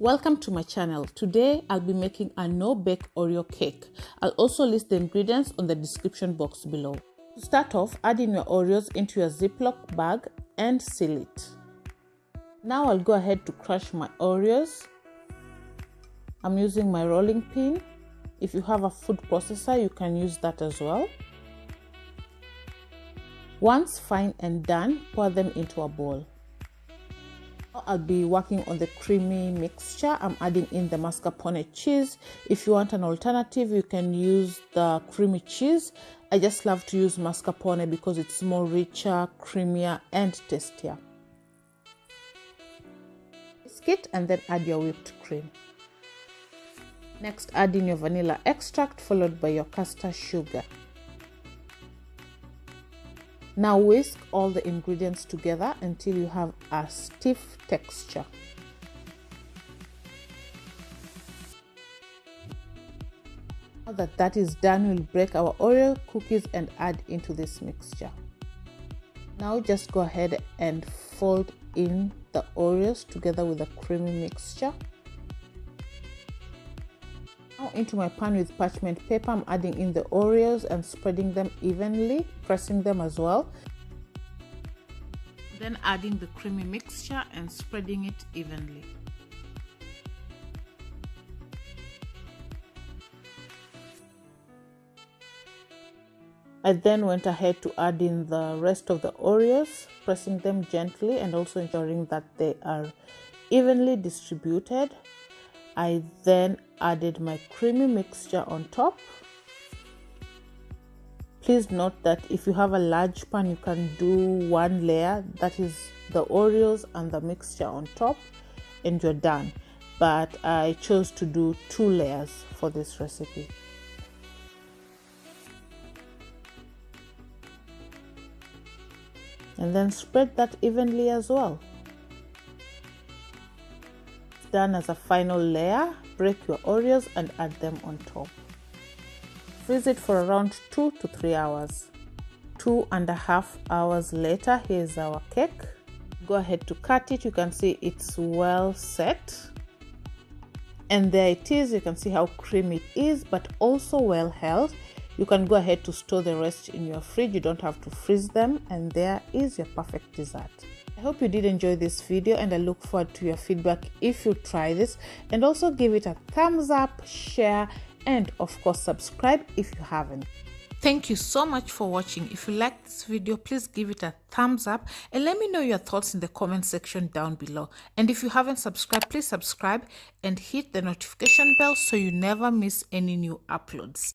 Welcome to my channel. Today I'll be making a no-bake Oreo cake. I'll also list the ingredients on the description box below. To start off, add in your Oreos into your Ziploc bag and seal it. Now I'll go ahead to crush my Oreos. I'm using my rolling pin. If you have a food processor, you can use that as well. Once fine and done, pour them into a bowl. I'll be working on the creamy mixture. I'm adding in the mascarpone cheese. If you want an alternative, you can use the creamy cheese. I just love to use mascarpone because it's more richer, creamier, and tastier. Whisk it and then add your whipped cream. Next, add in your vanilla extract followed by your caster sugar. Now whisk all the ingredients together until you have a stiff texture. Now that is done, we'll break our Oreo cookies and add into this mixture. Now just go ahead and fold in the Oreos together with the creamy mixture. Now into my pan with parchment paper, I'm adding in the Oreos and spreading them evenly, pressing them as well. Then adding the creamy mixture and spreading it evenly. I then went ahead to add in the rest of the Oreos, pressing them gently and also ensuring that they are evenly distributed. I then added my creamy mixture on top. Please note that if you have a large pan, you can do one layer, that is the Oreos and the mixture on top, and you're done. But I chose to do 2 layers for this recipe. And then spread that evenly as well. Done as a final layer, break your Oreos and add them on top. Freeze it for around 2 to 3 hours. 2.5 hours later, here's our cake. Go ahead to cut it. You can see it's well set. And there it is. You can see how creamy it is, but also well held. You can go ahead to store the rest in your fridge. You don't have to freeze them. And there is your perfect dessert. I hope you did enjoy this video and I look forward to your feedback if you try this, and also give it a thumbs up, share, and of course subscribe if you haven't. Thank you so much for watching. If you liked this video, please give it a thumbs up and let me know your thoughts in the comment section down below. And if you haven't subscribed, please subscribe and hit the notification bell so you never miss any new uploads.